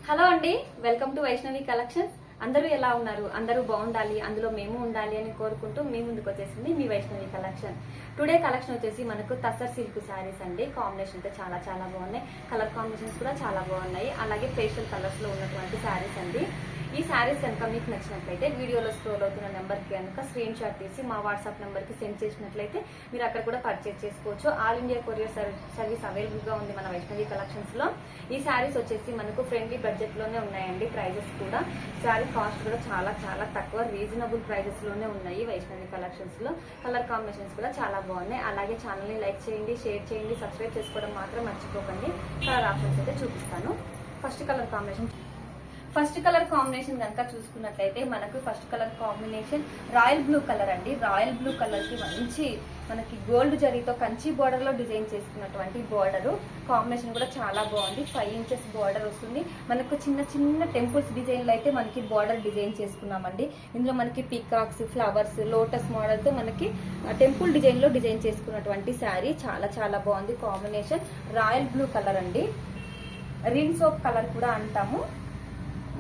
Hello అండి, welcome to Vaishnavi collections. అందరూ ఎలా ఉన్నారు? అందరూ బాగుండాలి, అందులో మేము ఉండాలి అని కోరుకుంటూ మీ ముందుకు వచ్చేసింది మీ వైష్ణవి కలెక్షన్. టుడే కలెక్షన్ వచ్చేసి మనకు తస్సర్ సిల్క్ శారీస్ అండి. కాంబినేషన్ అయితే చాలా చాలా బాగున్నాయి. కలర్ కాంబినేషన్స్ కూడా చాలా బాగున్నాయి. అలాగే పేస్టల్ కలర్స్ లో ఉన్నటువంటి శారీస్ అండి. ఈ శారీస్ కనుక మీకు నచ్చినట్లయితే వీడియోలో స్క్రోల్ అవుతున్న నెంబర్కి కనుక స్క్రీన్ షాట్ తీసి మా వాట్సాప్ నెంబర్కి సెండ్ చేసినట్లయితే మీరు అక్కడ కూడా పర్చేజ్ చేసుకోవచ్చు. All India courier service available గా ఉంది మన వైష్ణవి కలెక్షన్స్ లో. ఈ శారీస్ వచ్చేసి మనకు ఫ్రెండ్లీ బడ్జెట్ లోనే ఉన్నాయండి. ప్రైజెస్ కూడా శారీ కాస్ట్ కూడా చాలా చాలా తక్కువ, రీజనబుల్ ప్రైజెస్ లోనే ఉన్నాయి వైష్ణవి కలెక్షన్స్ లో. కలర్ కాంబినేషన్స్ కూడా చాలా బాగున్నాయి. అలాగే ఛానల్ ని లైక్ చేయండి, షేర్ చేయండి, సబ్స్క్రైబ్ చేసుకోవడం మాత్రం మర్చిపోకండి. కలర్ ఆప్షన్స్ అయితే చూపిస్తాను. ఫస్ట్ కలర్ కాంబినేషన్ కనుక చూసుకున్నట్లయితే మనకు first colour combination royal blue colour అండి. రాయల్ బ్లూ కలర్ కి మంచి మనకి గోల్డ్ జరీతో కంచి బోర్డర్ లో డిజైన్ చేసుకున్నటువంటి బోర్డర్ కాంబినేషన్ కూడా చాలా బాగుంది. 5 ఇంచెస్ బోర్డర్ వస్తుంది. మనకు చిన్న చిన్న టెంపుల్స్ డిజైన్ లో అయితే మనకి బోర్డర్ డిజైన్ చేసుకున్నామండి. ఇందులో మనకి పీకాక్స్, ఫ్లవర్స్, లోటస్ మోడల్ తో మనకి టెంపుల్ డిజైన్ లో డిజైన్ చేసుకున్నటువంటి శారీ చాలా చాలా బాగుంది. కాంబినేషన్ రాయల్ బ్లూ కలర్ అండి. రిన్ సోప్ కలర్ కూడా అంటాము.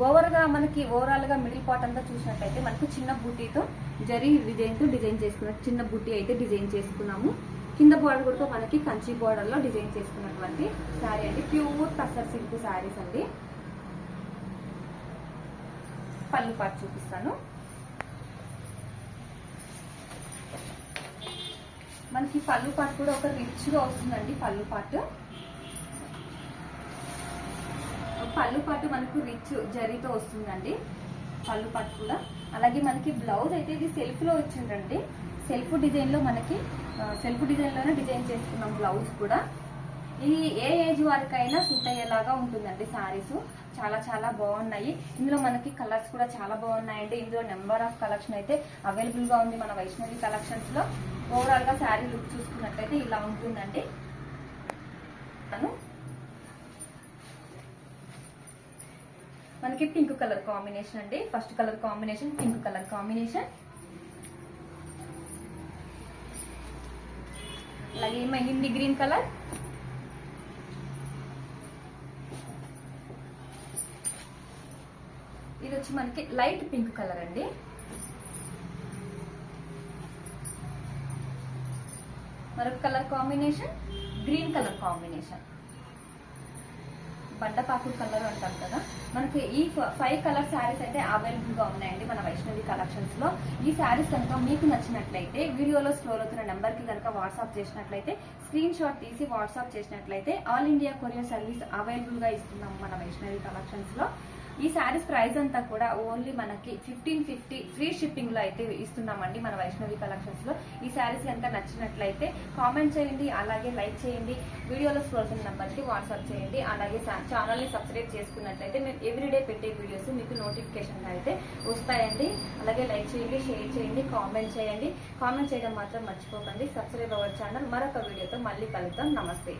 ఓవరాల్ గా మిడిల్ పార్ట్ అంతా చూసినట్లయితే మనకు చిన్న బూటీతో జరీ డిజైన్ తో డిజైన్ చేసుకున్నట్టు చిన్న బూటీ అయితే డిజైన్ చేసుకున్నాము. కింద బార్డర్ కూడా మనకి కంచి బార్డర్ లో డిజైన్ చేసుకున్నటువంటి శారీ అండి. ప్యూర్ టస్సర్ సిల్క్ శారీస్ అండి. పళ్ళు పార్ట్ చూపిస్తాను. మనకి పళ్ళు పార్ట్ కూడా ఒక రిచ్ గా వస్తుందండి. పళ్ళు పాటు మనకు రిచ్ జరీతో వస్తుందండి. పళ్ళు పాటు కూడా అలాగే మనకి బ్లౌజ్ అయితే ఇది సెల్ఫ్ లో వచ్చిందండి. సెల్ఫ్ డిజైన్ లోనే డిజైన్ చేసుకున్నాం బ్లౌజ్ కూడా. ఇది ఏ ఏజ్ వారికైనా సూట్ అయ్యేలాగా ఉంటుందండి. శారీస్ చాలా చాలా బాగున్నాయి. ఇందులో మనకి కలర్స్ కూడా చాలా బాగున్నాయండి. ఇందులో నెంబర్ ఆఫ్ కలెక్షన్ అయితే అవైలబుల్ గా ఉంది మన వైష్ణవి కలెక్షన్స్ లో. ఓవరాల్ గా శారీ లుక్ చూసుకున్నట్లయితే ఇలా ఉంటుందండి. మనకి పింక్ కలర్ కాంబినేషన్ అండి. First colour combination pink colour combination. అలాగే మెహందీ గ్రీన్ కలర్, ఇది వచ్చి మనకి లైట్ పింక్ కలర్ అండి. మరొక colour combination green colour combination. బండపాకుడు కలర్ అంటాం కదా. మనకి ఈ 5 కలర్ శారీస్ అయితే అవైలబుల్ గా ఉన్నాయండి మన వైష్ణవి కలెక్షన్స్ లో. ఈ శారీస్ కనుక మీకు నచ్చినట్లయితే వీడియోలో స్క్రోల్ అవుతున్న నెంబర్ కి కనుక వాట్సాప్ చేసినట్లయితే స్క్రీన్ షాట్ తీసి వాట్సాప్ చేసినట్లయితే all India courier service available గా ఇస్తున్నాం మన వైష్ణవి కలెక్షన్స్ లో. ఈ శారీస్ ప్రైస్ అంతా కూడా ఓన్లీ మనకి 1550 ఫ్రీ షిప్పింగ్ లో అయితే ఇస్తున్నామండి మన వైష్ణవి కలెక్షన్స్ లో. ఈ శారీస్ కనుక నచ్చినట్లయితే కామెంట్ చేయండి, అలాగే లైక్ చేయండి, వీడియోలో స్క్రోల్ అవుతున్న నెంబర్ కి వాట్సాప్ చేయండి. అలాగే ఛానల్ ని సబ్స్క్రైబ్ చేసుకున్నట్లయితే మేము ఎవ్రీడే పెట్టే వీడియోస్ మీకు నోటిఫికేషన్ అయితే వస్తాయండి. అలాగే లైక్ చేయండి, షేర్ చేయండి, కామెంట్ చేయండి. కామెంట్ చేయడం మాత్రం మర్చిపోకండి. Subscribe our channel. మరొక వీడియోతో మళ్ళీ కలుద్దాం. నమస్తే.